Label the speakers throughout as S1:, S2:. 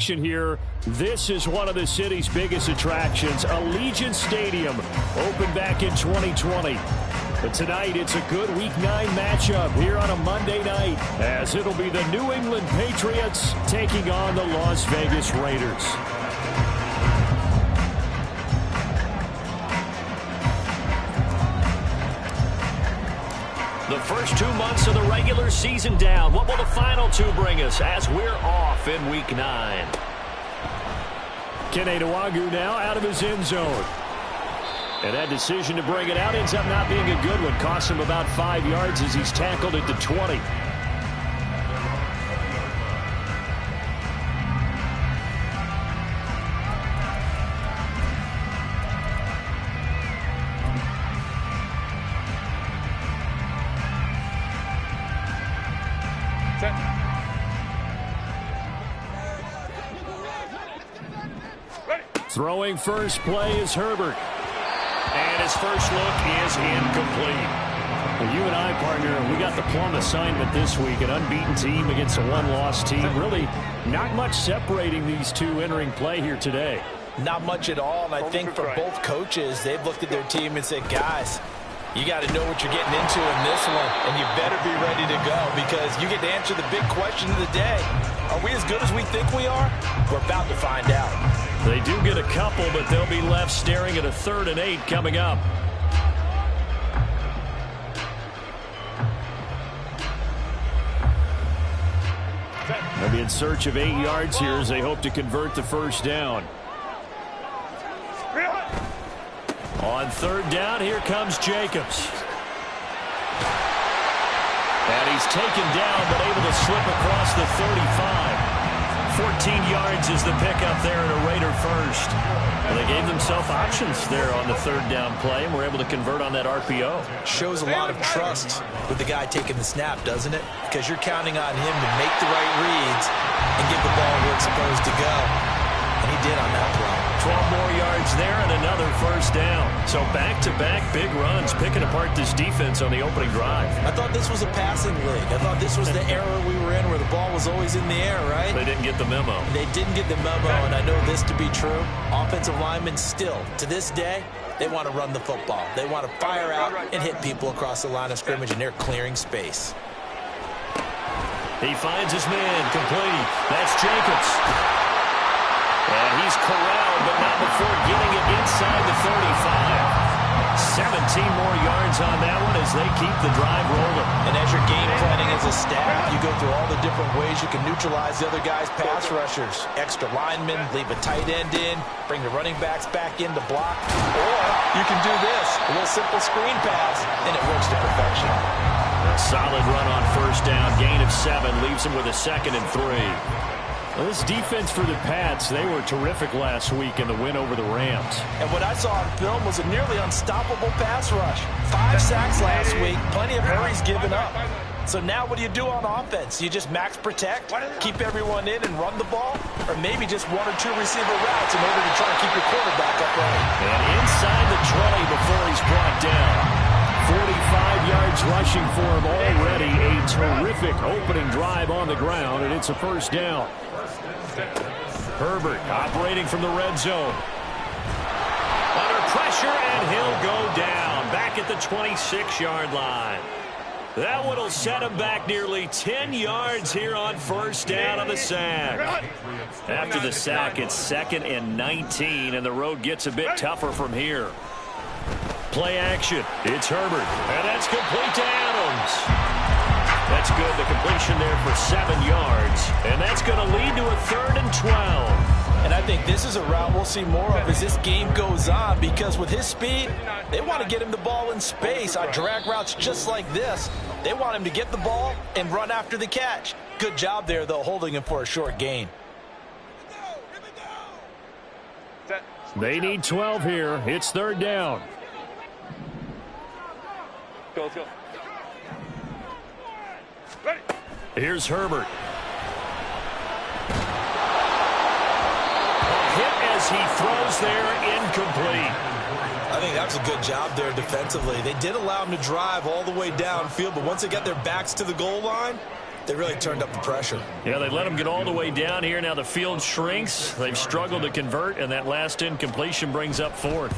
S1: tradition here. This is one of the city's biggest attractions. Allegiant Stadium opened back in 2020. But tonight, it's a good Week 9 matchup here on a Monday night, as it'll be the New England Patriots taking on the Las Vegas Raiders. The first 2 months of the regular season down. What will the final 2 bring us as we're off in Week 9? Kene Nwangwu now out of his end zone. And that decision to bring it out ends up not being a good one. Costs him about 5 yards as he's tackled at the 20. Throwing first play is Herbert. And his first look is incomplete. Well, you and I, partner, we got the plum assignment this week. An unbeaten team against a one-loss team. Really not much separating these two entering play here today.
S2: Not much at all, and I think for both coaches, they've looked at their team and said, guys, you got to know what you're getting into in this one, and you better be ready to go because you get to answer the big question of the day. Are we as good as we think we are? We're about to find out.
S1: They do get a couple, but they'll be left staring at a 3rd and 8 coming up. They'll be in search of 8 yards here as they hope to convert the first down. On 3rd down, here comes Jacobs. And he's taken down, but able to slip across the 35. 14 yards is the pickup there at a Raider first. Well, they gave themselves options there on the 3rd down play, and were able to convert on that RPO.
S2: Shows a lot of trust with the guy taking the snap, doesn't it? Because you're counting on him to make the right reads and get the ball where it's supposed to go. And he did on that play.
S1: 12 more yards there and another first down. So back-to-back big runs, picking apart this defense on the opening drive.
S2: I thought this was a passing league. I thought this was the era we were in where the ball was always in the air, right?
S1: They didn't get the memo.
S2: They didn't get the memo, and I know this to be true. Offensive linemen still, to this day, they want to run the football. They want to fire out and hit people across the line of scrimmage, and they're clearing space.
S1: He finds his man complete. That's Jacobs. And he's corralled, but not before getting it inside the 35. 17 more yards on that one as they keep the drive rolling.
S2: And as you're game planning as a staff, you go through all the different ways you can neutralize the other guy's pass rushers. Extra linemen, leave a tight end in, bring the running backs back in to block. Or you can do this, a little simple screen pass, and it works to perfection.
S1: A solid run on first down, gain of 7, leaves him with a 2nd and 3. Well, this defense for the Pats, they were terrific last week in the win over the Rams.
S2: And what I saw on film was a nearly unstoppable pass rush. 5 sacks last week, plenty of hurries given up. So now what do you do on offense? You just max protect, keep everyone in and run the ball? Or maybe just 1 or 2 receiver routes in order to try to keep your quarterback upright?
S1: And inside the 20 before he's brought down. 45 yards rushing for him already. A terrific opening drive on the ground, and it's a first down. Herbert operating from the red zone. Under pressure, and he'll go down. Back at the 26-yard line. That one will set him back nearly 10 yards here on first down on the sack. After the sack, it's 2nd and 19, and the road gets a bit tougher from here. Play action. It's Herbert, and that's complete to Adams. That's good. The completion there for 7 yards, and that's going to lead to a 3rd and 12.
S2: And I think this is a route we'll see more of as this game goes on, because with his speed, they want to get him the ball in space on drag routes just like this. They want him to get the ball and run after the catch. Good job there, though, holding him for a short gain.
S1: They need 12 here. It's 3rd down.
S3: Let's go.
S1: Here's Herbert. Hit as he throws there, incomplete.
S2: I think that's a good job there defensively. They did allow him to drive all the way downfield, but once they got their backs to the goal line, They really turned up the pressure.
S1: Yeah, they let them get all the way down here. Now the field shrinks. They've struggled to convert, and that last incompletion brings up fourth.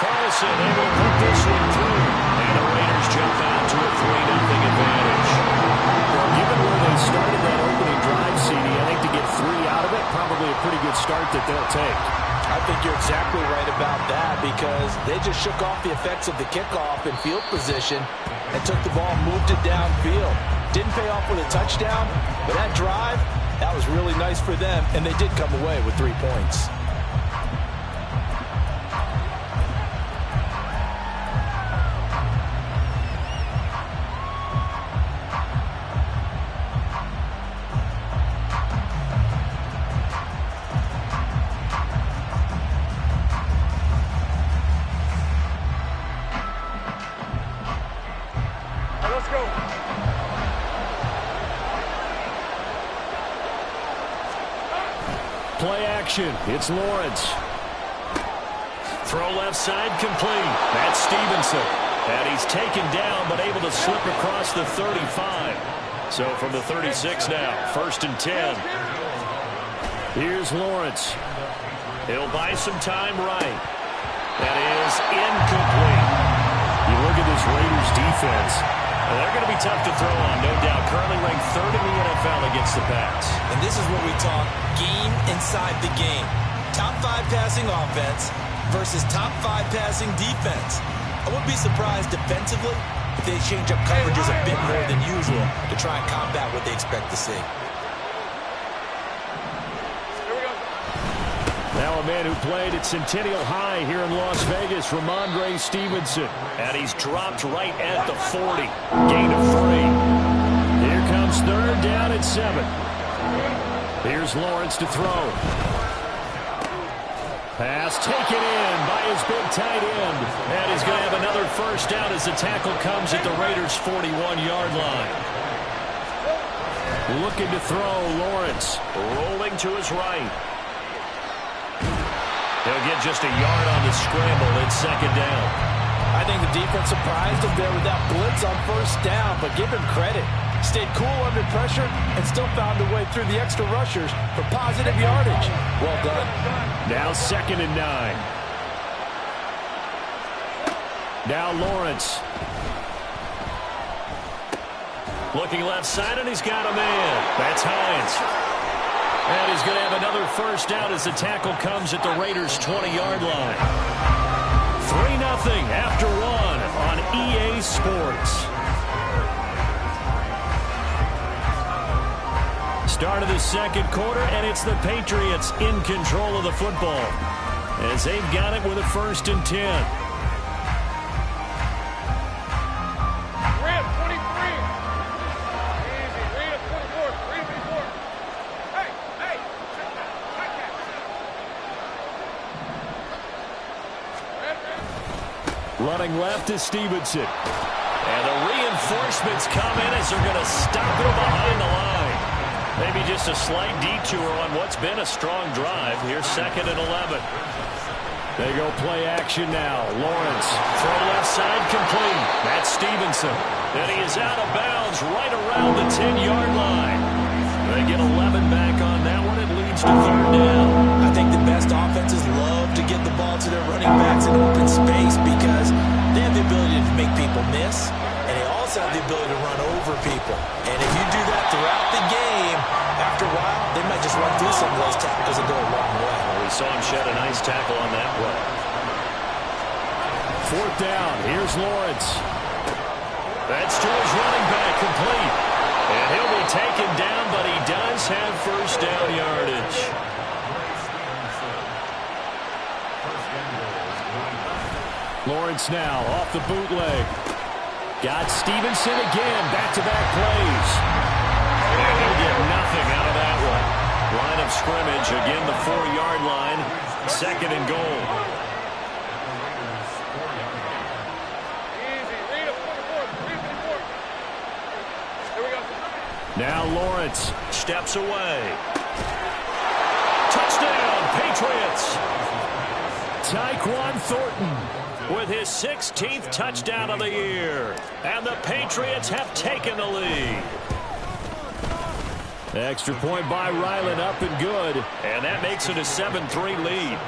S1: Carlson able to put this one through. And the Raiders jump out to a 3-0 advantage.
S3: Well, given where they started that opening drive, CD, I think to get 3 out of it, probably a pretty good start that they'll take.
S2: I think you're exactly right about that because they just shook off the effects of the kickoff in field position and took the ball, moved it downfield. Didn't pay off with a touchdown, but that drive, that was really nice for them, and they did come away with 3 points.
S3: Play action. It's Lawrence.
S1: Throw left side complete. That's Stevenson. And he's taken down but able to slip across the 35. So from the 36 now, 1st and 10.
S3: Here's Lawrence.
S1: He'll buy some time right. That is incomplete.
S3: You look at this Raiders defense.
S1: They're going to be tough to throw on, no doubt. Currently ranked 3rd in the NFL against the pass.
S2: And this is what we talk game inside the game. Top 5 passing offense versus top 5 passing defense. I wouldn't be surprised defensively if they change up coverages a bit more than usual to try and combat what they expect to see.
S3: Now a man who played at Centennial High here in Las Vegas, Ramondre Stevenson.
S1: And he's dropped right at the 40. Gain of 3.
S3: Here comes 3rd down at 7. Here's Lawrence to throw. Pass taken in by his big tight end.
S1: And he's going to have another 1st down as the tackle comes at the Raiders' 41-yard line.
S3: Looking to throw, Lawrence.
S1: Rolling to his right. He'll get just a yard on the scramble in 2nd down.
S2: I think the defense surprised him there with that blitz on 1st down, but give him credit. Stayed cool under pressure and still found a way through the extra rushers for positive yardage. Well done.
S3: Now 2nd and 9. Now Lawrence.
S1: Looking left side, and he's got a man. That's Hines. And he's going to have another 1st down as the tackle comes at the Raiders' 20-yard line. 3-0 after 1 on EA Sports. Start of the 2nd quarter, and it's the Patriots in control of the football as they've got it with a 1st and 10.
S3: Running left is Stevenson.
S1: And the reinforcements come in as they're going to stop him behind the line. Maybe just a slight detour on what's been a strong drive. Here's 2nd and 11.
S3: They go play action now. Lawrence.
S1: Throw left side complete. That's Stevenson. And he is out of bounds right around the 10-yard line. They get 11 back on that one. It leads to 3rd down.
S2: I think the best offenses love to get the ball to their running backs in open space because they have the ability to make people miss, and they also have the ability to run over people. And if you do that throughout the game, after a while, they might just run through some of those tackles and go a long way.
S1: Well, we saw him shed a nice tackle on that play.
S3: 4th down. Here's Lawrence.
S1: That's to his running back, complete. And he'll be taken down, but he does have 1st down yardage.
S3: Lawrence now off the bootleg. Got Stevenson again. Back-to-back plays.
S1: And he'll get nothing out of that one. Line of scrimmage, again the 4-yard line. 2nd and goal.
S3: Now Lawrence
S1: steps away. Touchdown, Patriots.
S3: Tyquan Thornton.
S1: with his 16th touchdown of the year. And the Patriots have taken the lead.
S3: Extra point by Ryland, up and good.
S1: And that makes it a 7-3 lead.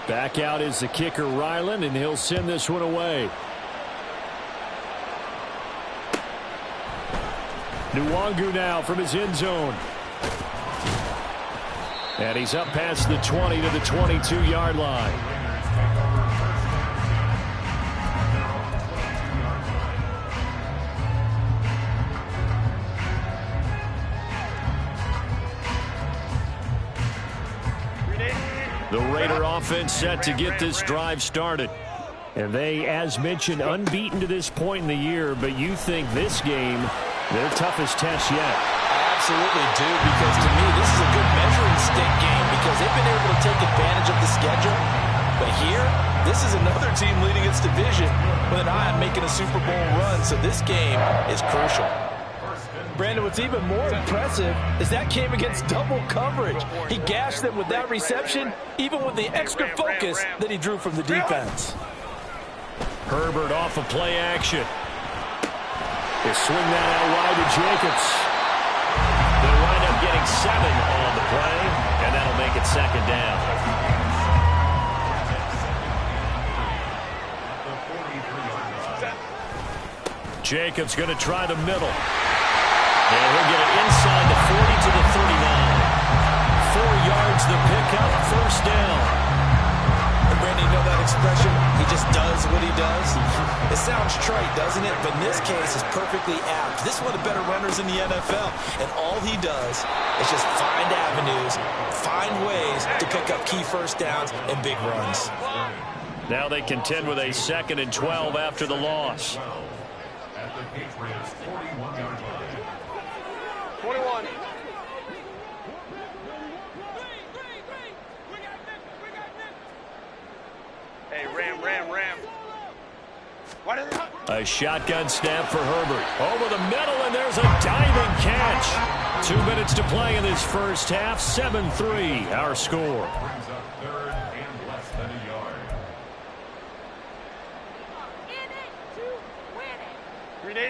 S3: Back out is the kicker, Ryland, and he'll send this one away. Nwangu now from his end zone. And he's up past the 20 to the 22-yard line. The Raider offense set to get this drive started. And they, as mentioned, unbeaten to this point in the year, but you think this game, their toughest test yet.
S2: I absolutely do, because to me, this is a good measuring stick game because they've been able to take advantage of the schedule. But here, this is another team leading its division with an eye on making a Super Bowl run, so this game is crucial. Brandon, what's even more impressive is that came against double coverage. He gashed them with that reception, even with the extra focus that he drew from the defense.
S1: Herbert off of play action.
S3: They swing that out wide to Jacobs.
S1: They wind up getting 7 on the play, and that'll make it second down. Jacobs going to try the middle. And he'll get it inside the 40 to the 39. 4 yards the pickup, first down.
S2: And Brandon, you know that expression? He just does what he does. It sounds trite, doesn't it? But in this case, it's perfectly apt. This is one of the better runners in the NFL. And all he does is just find avenues, find ways to pick up key first downs and big runs.
S1: Now they contend with a 2nd and 12 after the loss.
S4: At the Patriots' 41-yard line.
S5: 21. Hey, Ram. What is it?
S1: A shotgun snap for Herbert. Over the middle, and there's a diving catch. 2 minutes to play in this first half. 7-3, our score.
S4: Brings up 3rd and less than a yard.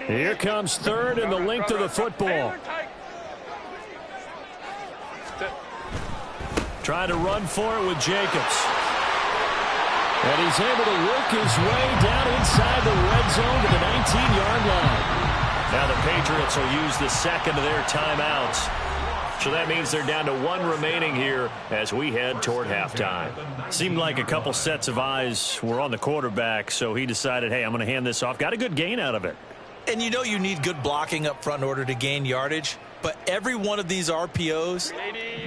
S3: Here comes 3rd and the length of the football.
S1: Trying to run for it with Jacobs.
S3: And he's able to work his way down inside the red zone to the 19-yard line.
S1: Now the Patriots will use the second of their timeouts. So that means they're down to 1 remaining here as we head toward halftime. Seemed like a couple sets of eyes were on the quarterback, so he decided, hey, I'm going to hand this off. Got a good gain out of it.
S2: And you know you need good blocking up front in order to gain yardage. But every one of these RPOs,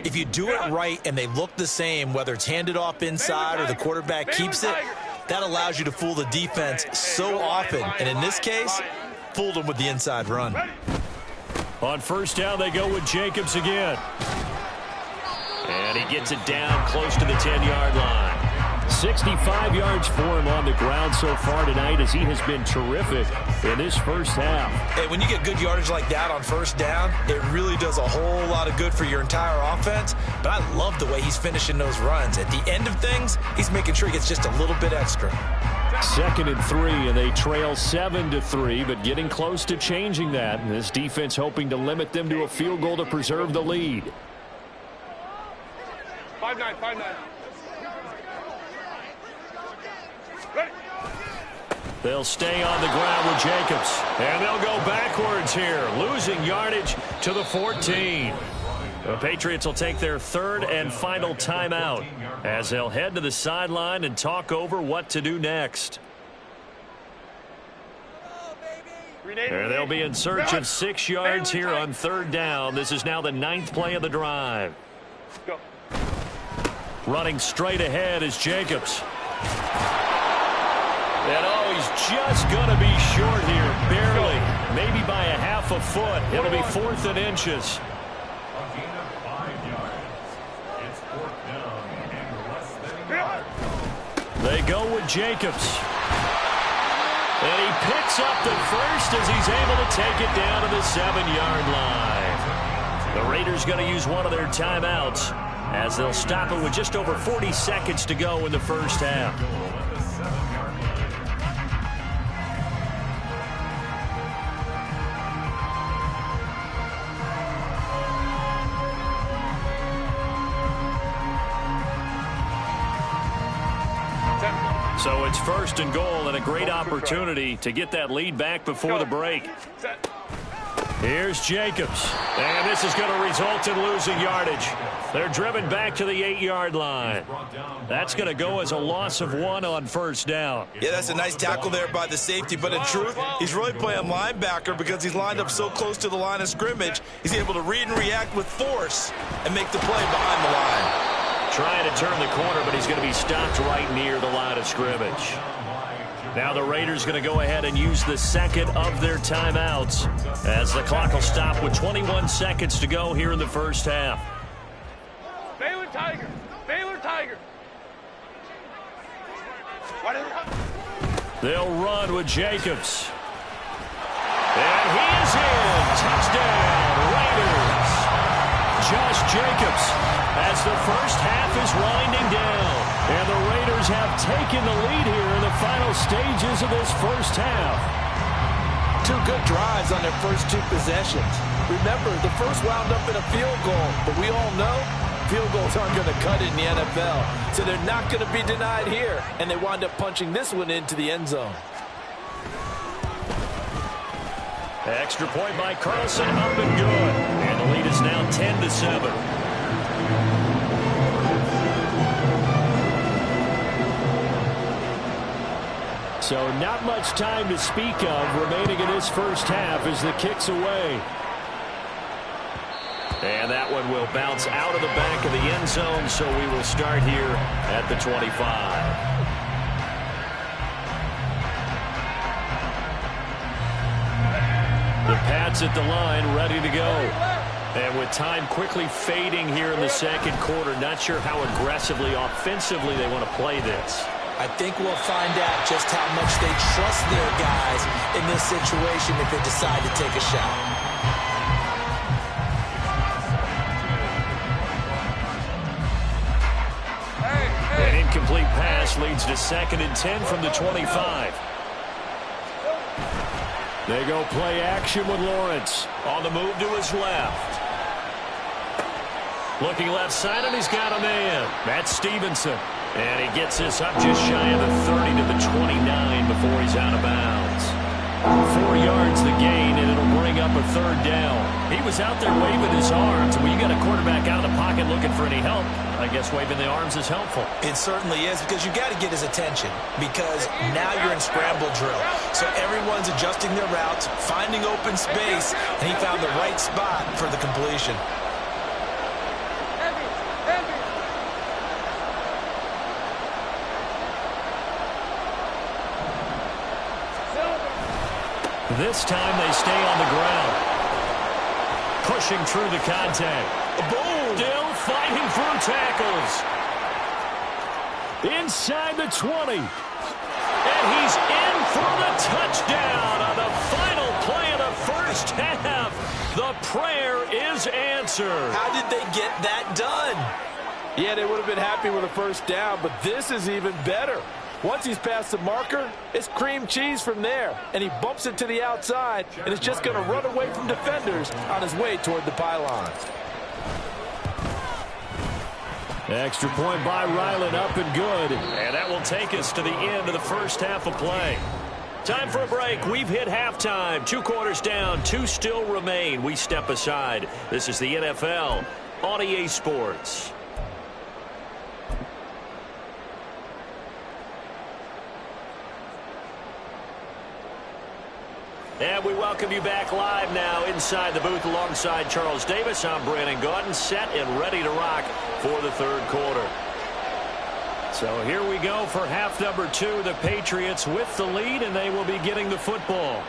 S2: if you do it right and they look the same, whether it's handed off inside or the quarterback keeps it, that allows you to fool the defense so often. And in this case, fooled them with the inside run.
S1: On first down, they go with Jacobs again. And he gets it down close to the 10-yard line.
S3: 65 yards for him on the ground so far tonight as he has been terrific in this first half.
S2: And when you get good yardage like that on first down, it really does a whole lot of good for your entire offense. But I love the way he's finishing those runs. At the end of things, he's making sure he gets just a little bit extra.
S3: 2nd and 3, and they trail 7-3, but getting close to changing that. And this defense hoping to limit them to a field goal to preserve the lead.
S5: 5-9.
S1: They'll stay on the ground with Jacobs. And they'll go backwards here, losing yardage to the 14. The Patriots will take their 3rd and final timeout as they'll head to the sideline and talk over what to do next. And they'll be in search of 6 yards here on 3rd down. This is now the 9th play of the drive.
S5: Go.
S1: Running straight ahead is Jacobs. And he's just going to be short here, barely, maybe by a half a foot. It'll be 4th and inches.
S4: A gain of 5 yards. It's 4th down and less than a yard.
S1: They go with Jacobs. And he picks up the first as he's able to take it down to the 7-yard line. The Raiders going to use one of their timeouts as they'll stop it with just over 40 seconds to go in the first half. So it's first and goal and a great opportunity to get that lead back before the break. Here's Jacobs. And this is going to result in losing yardage. They're driven back to the 8-yard line. That's going to go as a loss of 1 on first down.
S2: Yeah, that's a nice tackle there by the safety. But in truth, he's really playing linebacker because he's lined up so close to the line of scrimmage. He's able to read and react with force and make the play behind the line.
S1: Trying to turn the corner, but he's going to be stopped right near the line of scrimmage. Now the Raiders going to go ahead and use the second of their timeouts as the clock will stop with 21 seconds to go here in the first half.
S5: Baylor Tiger. Baylor Tiger.
S1: They'll run with Jacobs. And he is in. Touchdown, Raiders. Josh Jacobs as the first half is winding down. And the Raiders have taken the lead here in the final stages of this first half.
S2: 2 good drives on their first 2 possessions. Remember, the first wound up in a field goal, but we all know field goals aren't going to cut it in the NFL. So they're not going to be denied here, and they wind up punching this one into the end zone.
S1: Extra point by Carlson, up and good. And the lead is now 10-7.
S3: So not much time to speak of remaining in this first half as the kick's away.
S1: And that one will bounce out of the back of the end zone, so we will start here at the 25. The Pats at the line, ready to go. And with time quickly fading here in the second quarter, not sure how aggressively, offensively they want to play this.
S2: I think we'll find out just how much they trust their guys in this situation if they decide to take a shot.
S1: An incomplete pass leads to 2nd and 10 from the 25.
S3: They go play action with Lawrence.
S1: On the move to his left. Looking left side, and he's got a man. That's Stevenson. And he gets this up just shy of the 30 to the 29 before he's out of bounds. 4 yards the gain, and it'll bring up a 3rd down. He was out there waving his arms. When you got a quarterback out of the pocket looking for any help, I guess waving the arms is helpful.
S2: It certainly is, because you got to get his attention, because now you're in scramble drill. So everyone's adjusting their routes, finding open space, and he found the right spot for the completion.
S1: This time they stay on the ground. Pushing through the contact. Boom! Still fighting through tackles.
S3: Inside the 20.
S1: And he's in for the touchdown on the final play of the first half. The prayer is answered.
S2: How did they get that done?
S6: Yeah, they would have been happy with a first down, but this is even better. Once he's past the marker, it's cream cheese from there. And he bumps it to the outside, and it's just going to run away from defenders on his way toward the pylon.
S3: Extra point by Ryland, up and good.
S1: And that will take us to the end of the first half of play. Time for a break. We've hit halftime. 2 quarters down, 2 still remain. We step aside. This is the NFL on EA Sports. And we welcome you back live now inside the booth alongside Charles Davis. I'm Brandon Gaudin, set and ready to rock for the 3rd quarter. So here we go for half number 2. The Patriots with the lead, and they will be getting the football.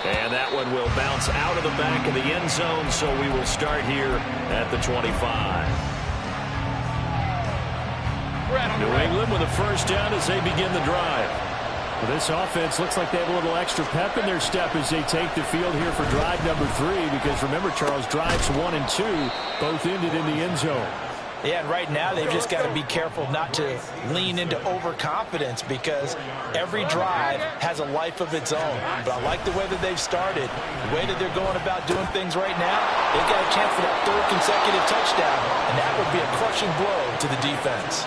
S1: And that one will bounce out of the back of the end zone, so we will start here at the 25. New England with a first down as they begin the drive.
S3: Well, this offense looks like they have a little extra pep in their step as they take the field here for drive number 3, because remember, Charles, drives 1 and 2 both ended in the end zone.
S2: Yeah, and right now they've just got to be careful not to lean into overconfidence, because every drive has a life of its own. But I like the way that they've started, the way that they're going about doing things right now. They've got a chance for that 3rd consecutive touchdown, and that would be a crushing blow to the defense.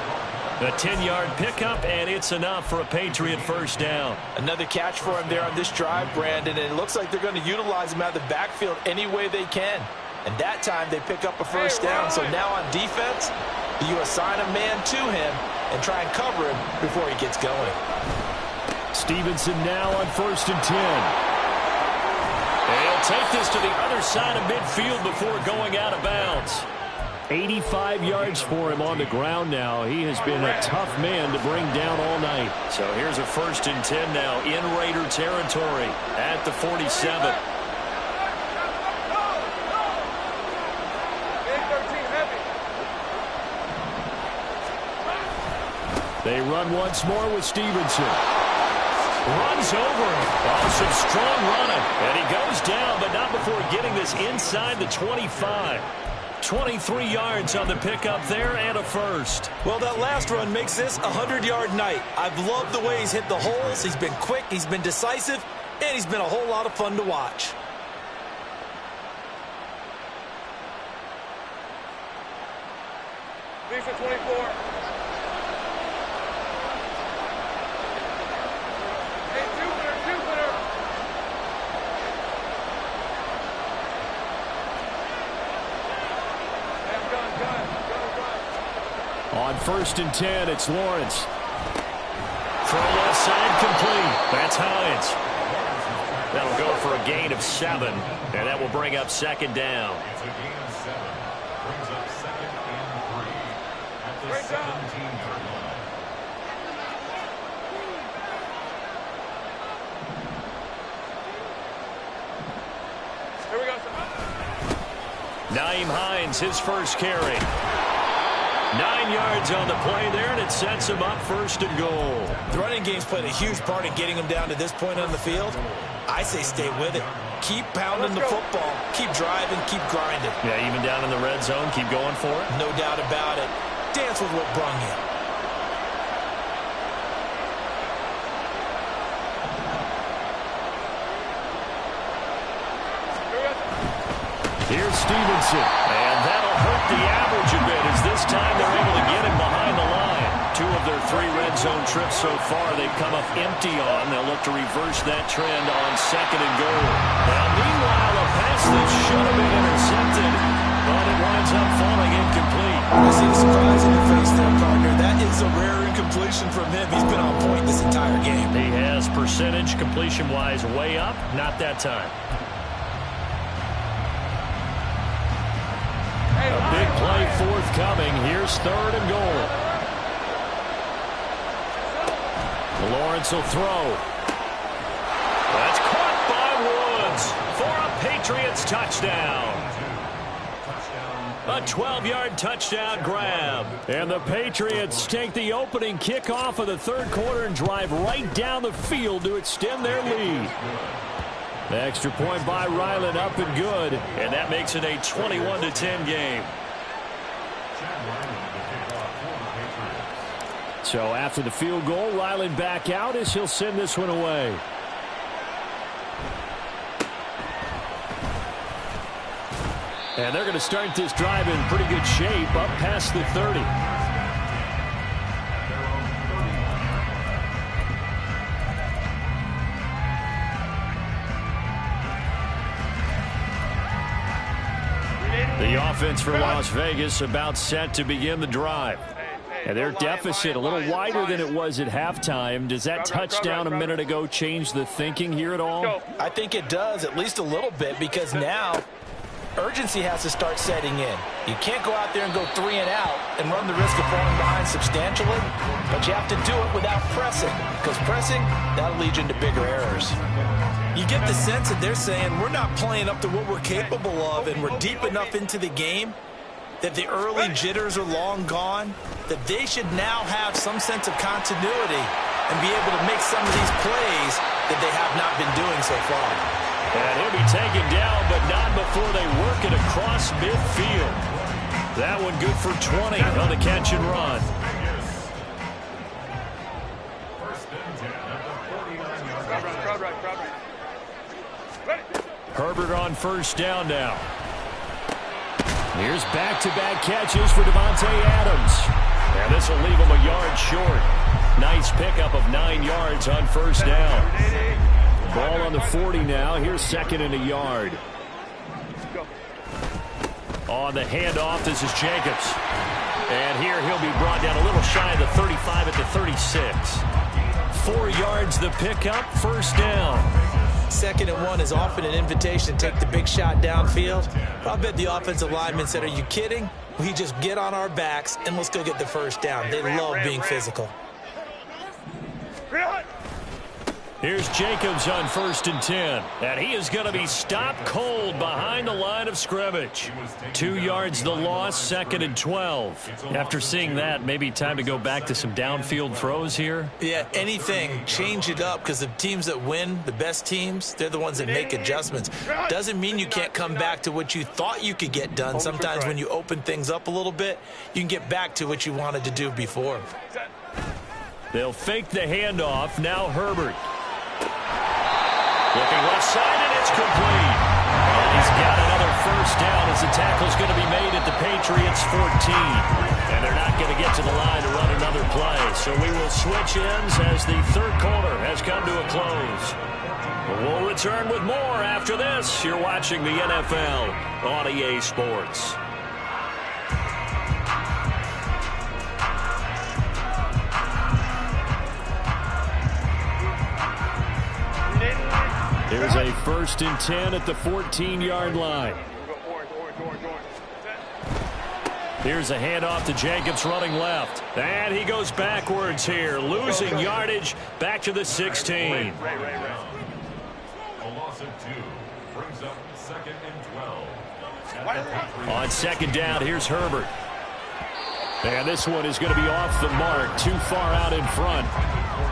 S1: A 10-yard pickup, and it's enough for a Patriot first down.
S2: Another catch for him there on this drive, Brandon, and it looks like they're going to utilize him out of the backfield any way they can. And that time they pick up a first down. So now on defense, you assign a man to him and try and cover him before he gets going.
S3: Stevenson now on 1st and 10.
S1: And he'll take this to the other side of midfield before going out of bounds.
S3: 85 yards for him on the ground now. He has been a tough man to bring down all night.
S1: So here's a 1st and 10 now in Raider territory at the 47.
S3: They run once more with Stevenson.
S1: Runs over him. Oh, some strong running. And he goes down, but not before getting this inside the 25. 23 yards on the pickup there and a first.
S7: Well, that last run makes this a 100-yard night. I've loved the way he's hit the holes. He's been quick, he's been decisive, and he's been a whole lot of fun to watch.
S5: Lisa 24.
S3: On 1st and 10, it's Lawrence.
S1: Throw left side complete. That's Hines. That'll go for a gain of 7, and that will bring up 2nd down.
S4: It's a gain of 7. Brings up 2nd and 3 at the 17-yard line.
S5: Here we go, sir.
S1: Nyheim Hines, his first carry. 9 yards on the play there, and it sets him up 1st and goal.
S7: The running game's played a huge part in getting him down to this point on the field. I say stay with it. Keep pounding the football. Keep driving. Keep grinding.
S1: Yeah, even down in the red zone, keep going for it.
S7: No doubt about it. Dance with what brung you.
S3: Here's Stevenson.
S1: And that'll hurt the average a bit, as this time they're able to get him behind the line. 2 of their 3 red zone trips so far they've come up empty on. They'll look to reverse that trend on 2nd and goal. Now, meanwhile, a pass that should have been intercepted, but it winds up falling incomplete.
S7: I see the surprise in your face there, partner. That is a rare incompletion from him. He's been on point this entire game.
S1: He has percentage completion-wise way up, not that time.
S3: A big play forthcoming. Here's 3rd and goal. Lawrence will throw.
S1: That's caught by Woods for a Patriots touchdown. A 12-yard touchdown grab.
S3: And the Patriots take the opening kickoff of the 3rd quarter and drive right down the field to extend their lead. The extra point by Ryland up and good.
S1: And that makes it a 21-10 game.
S3: So after the field goal, Ryland back out as he'll send this one away. And they're going to start this drive in pretty good shape up past the 30. The offense for Las Vegas about set to begin the drive. And their deficit a little wider than it was at halftime. Does that touchdown a minute ago change the thinking here at all?
S2: I think it does, at least a little bit, because now urgency has to start setting in. You can't go out there and go 3 and out and run the risk of falling behind substantially, but you have to do it without pressing, because pressing, that'll lead you into bigger errors.
S7: You get the sense that they're saying we're not playing up to what we're capable of, and we're deep enough into the game that the early jitters are long gone, that they should now have some sense of continuity and be able to make some of these plays that they have not been doing so far.
S3: And he'll be taken down, but not before they work it across midfield. That one good for 20 on the catch and run. Herbert on first down now. Here's back-to-back catches for Davante Adams. And this will leave him a yard short. Nice pickup of 9 yards on first down. Ball on the 40 now. Here's second and a yard. On the handoff, this is Jacobs. And here he'll be brought down a little shy of the 35 at the 36. 4 yards the pickup, first down.
S7: 2nd and 1 is often an invitation to take the big shot downfield. I bet the offensive lineman said, are you kidding? We just get on our backs and let's go get the first down. They love being physical.
S3: Here's Jacobs on 1st and 10. And he is going to be stopped cold behind the line of scrimmage. 2 yards the loss, 2nd and 12. After seeing that, maybe time to go back to some downfield throws here.
S7: Yeah, anything, change it up, because the teams that win, the best teams, they're the ones that make adjustments. Doesn't mean you can't come back to what you thought you could get done. Sometimes when you open things up a little bit, you can get back to what you wanted to do before.
S3: They'll fake the handoff. Now Herbert. Looking left side, and it's complete. And he's got another first down as the tackle's going to be made at the Patriots 14. And they're not going to get to the line to run another play. So we will switch ends as the third quarter has come to a close. We'll return with more after this. You're watching the NFL on EA Sports. Here's a 1st and 10 at the 14-yard line. Here's a handoff to Jacobs running left. And he goes backwards here, losing yardage back to the 16.
S4: A loss of 2 brings up 2nd and 12.
S3: On 2nd down, here's Herbert. And this one is going to be off the mark, too far out in front.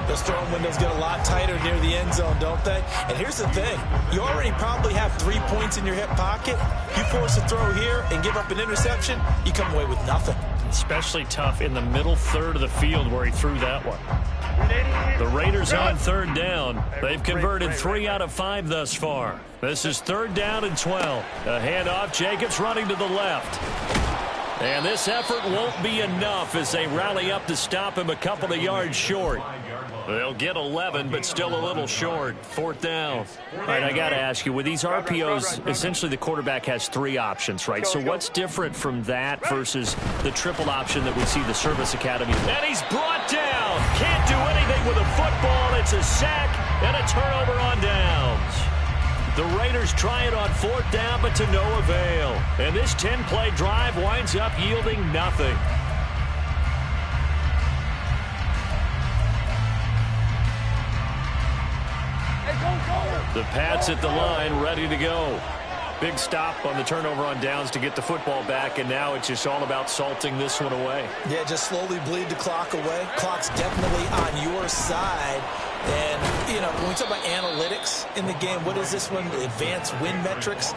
S7: Those throwing windows get a lot tighter near the end zone, don't they? And here's the thing. You already probably have 3 points in your hip pocket. You force a throw here and give up an interception, you come away with nothing.
S3: Especially tough in the middle third of the field where he threw that one. The Raiders on 3rd down. They've converted 3 out of 5 thus far. This is 3rd down and 12. A handoff, Jacobs running to the left. And this effort won't be enough as they rally up to stop him a couple of yards short. They'll get 11, but still a little short. 4th down. All right, I got to ask you, with these RPOs, essentially the quarterback has 3 options, right? So what's different from that versus the triple option that we see the Service Academy? And he's brought down. Can't do anything with a football. It's a sack and a turnover on downs. The Raiders try it on 4th down, but to no avail. And this 10-play drive winds up yielding nothing. The Pats at the line, ready to go. Big stop on the turnover on downs to get the football back, and now it's just all about salting this one away.
S7: Yeah, just slowly bleed the clock away. Clock's definitely on your side. And, you know, when we talk about analytics in the game, what is this one? Advanced win metrics?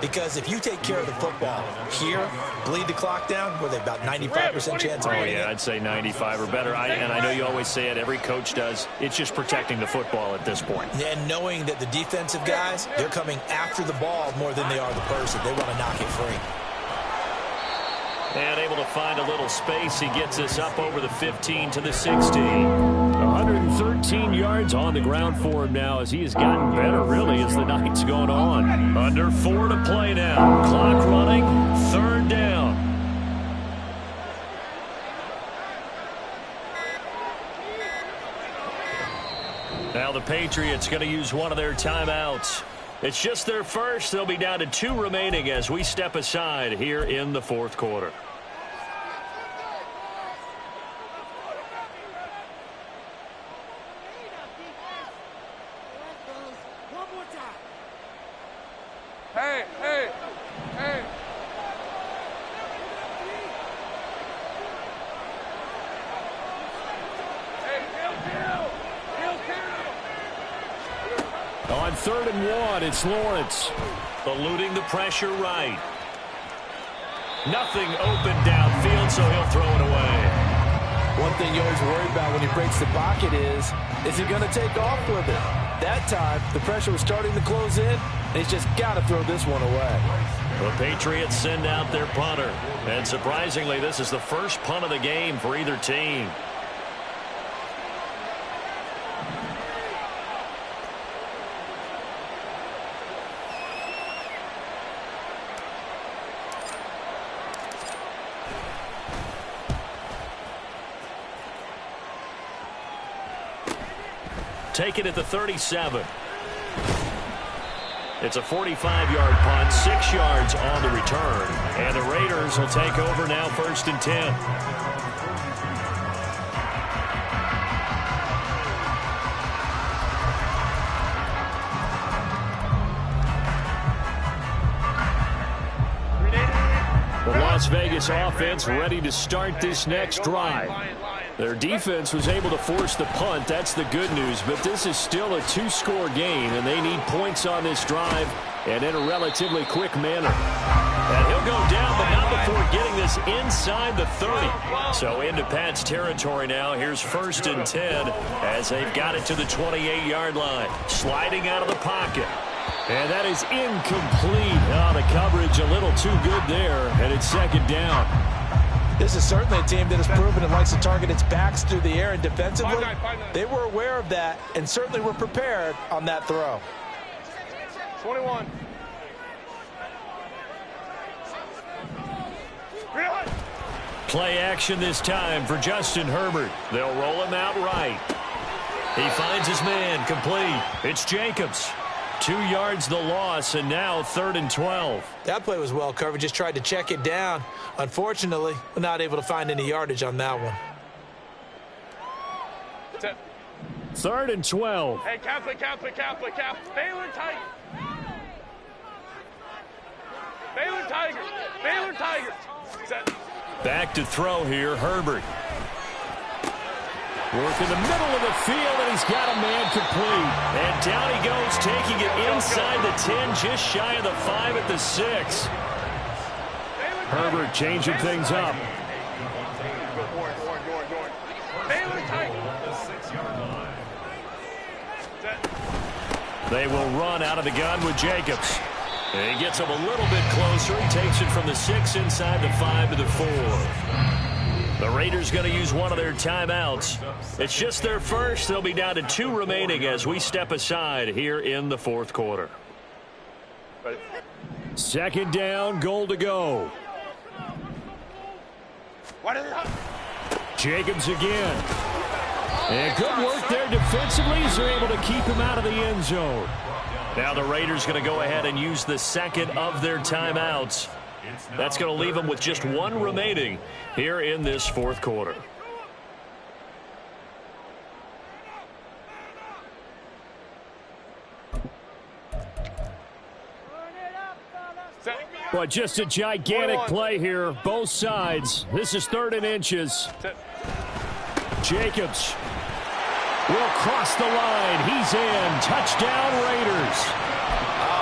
S7: Because if you take care of the football here, bleed the clock down, were they about 95% chance of winning?
S3: Oh, yeah, I'd say 95 or better. And I know you always say it, every coach does. It's just protecting the football at this point.
S7: And knowing that the defensive guys, they're coming after the ball more than they are the person. They want to knock it free.
S3: And able to find a little space. He gets us up over the 15 to the 16. 113 yards on the ground for him now as he has gotten better, really, as the night's going on. Under 4 to play now. Clock running. 3rd down. Now the Patriots going to use one of their timeouts. It's just their first. They'll be down to 2 remaining as we step aside here in the 4th quarter.
S5: Hey, hey, hey. Hey, kill.
S3: On 3rd and 1, it's Lawrence.
S1: Eluding the pressure right. Nothing open downfield, so he'll throw it away.
S6: One thing you always worry about when he breaks the pocket is he going to take off with it? That time, the pressure was starting to close in, and he's just got to throw this one away.
S1: The Patriots send out their punter. And surprisingly, this is the first punt of the game for either team. Take it at the 37. It's a 45-yard punt, 6 yards on the return. And the Raiders will take over now, 1st and 10. The Las Vegas offense ready to start this next drive. Their defense was able to force the punt. That's the good news. But this is still a 2-score game, and they need points on this drive and in a relatively quick manner. And he'll go down, but not before getting this inside the 30. So into Pat's territory now. Here's 1st and 10 as they've got it to the 28-yard line. Sliding out of the pocket.
S3: And that is incomplete. Oh, the coverage a little too good there, and it's 2nd down.
S7: This is certainly a team that has proven it likes to target its backs through the air, and defensively, they were aware of that and certainly were prepared on that throw.
S5: 21.
S1: Play action this time for Justin Herbert. They'll roll him out right. He finds his man, complete. It's Jacobs. 2 yards the loss, and now 3rd and 12.
S7: That play was well covered. Just tried to check it down. Unfortunately, we're not able to find any yardage on that one.
S3: 3rd and 12.
S5: Hey, Catholic. Baylor Tigers. Baylor Tigers.
S1: Back to throw here, Herbert. Work in the middle of the field, and he's got a man complete. And down he goes, taking it inside the 10, just shy of the 5 at the 6.
S3: Herbert changing things up.
S1: They will run out of the gun with Jacobs. And he gets him a little bit closer. He takes it from the 6 inside the 5 to the 4. The Raiders going to use one of their timeouts. It's just their first. They'll be down to 2 remaining as we step aside here in the 4th quarter.
S3: 2nd down, goal to go. Jacobs again. And good work there defensively as they're able to keep him out of the end zone.
S1: Now the Raiders going to go ahead and use the 2nd of their timeouts. That's going to leave them with just 1 remaining here in this 4th quarter.
S3: But just a gigantic play here, both sides. This is 3rd and inches. Jacobs will cross the line. He's in. Touchdown, Raiders.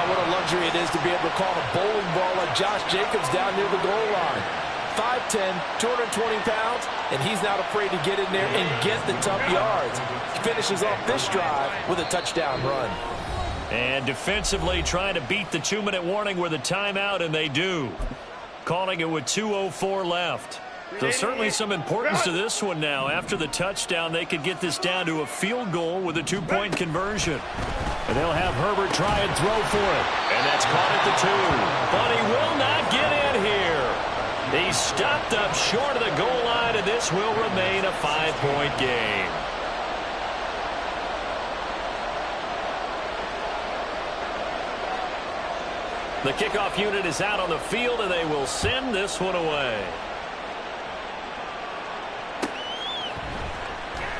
S6: What a luxury it is to be able to call a bowling ball like Josh Jacobs down near the goal line. 5'10", 220 pounds, and he's not afraid to get in there and get the tough yards. He finishes off this drive with a touchdown run.
S1: And defensively trying to beat the 2-minute warning with a timeout, and they do. Calling it with 2:04 left. So certainly some importance to this one now. After the touchdown, they could get this down to a field goal with a 2-point conversion.
S3: And they'll have Herbert try and throw for it.
S1: And that's caught at the 2. But he will not get in here. He's stopped up short of the goal line, and this will remain a 5-point game. The kickoff unit is out on the field, and they will send this one away.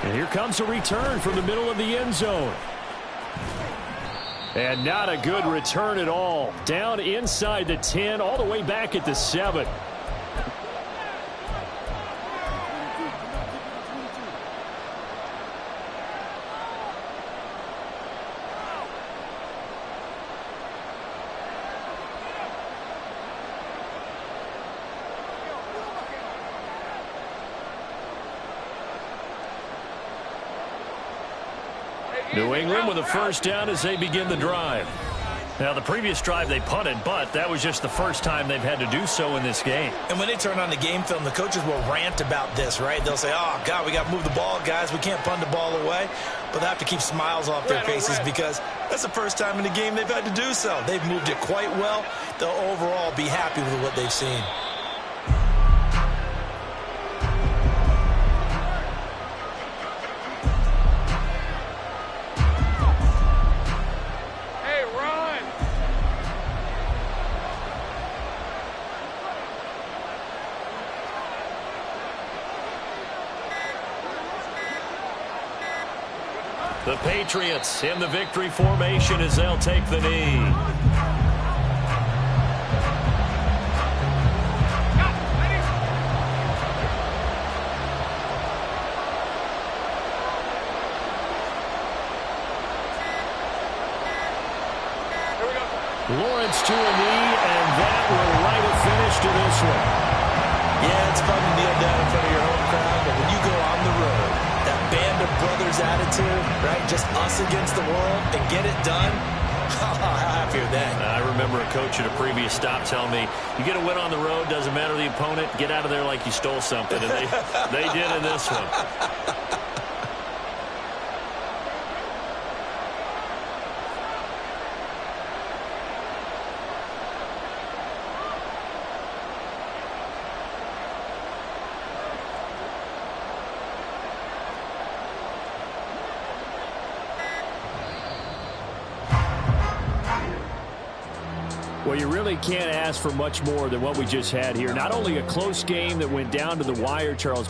S3: And here comes a return from the middle of the end zone. And not a good return at all. Down inside the 10, all the way back at the 7. New England with a first down as they begin the drive. Now, the previous drive they punted, but that was just the first time they've had to do so in this game.
S7: And when they turn on the game film, the coaches will rant about this, right? They'll say, oh, God, we got to move the ball, guys. We can't punt the ball away. But they have to keep smiles off their faces because that's the first time in the game they've had to do so. They've moved it quite well. They'll overall be happy with what they've seen.
S3: The Patriots in the victory formation as they'll take the knee. Lawrence to a knee, and that will write a finish to this one.
S7: Yeah, it's fun to kneel down in front of your home crowd, but when you go on the road, that band of brothers attitude, right? Just us against the world and get it done. How happy are they?
S3: I remember a coach at a previous stop telling me, you get a win on the road, doesn't matter the opponent, get out of there like you stole something. And they did in this one. Well, you really can't ask for much more than what we just had here. Not only a close game that went down to the wire, Charles,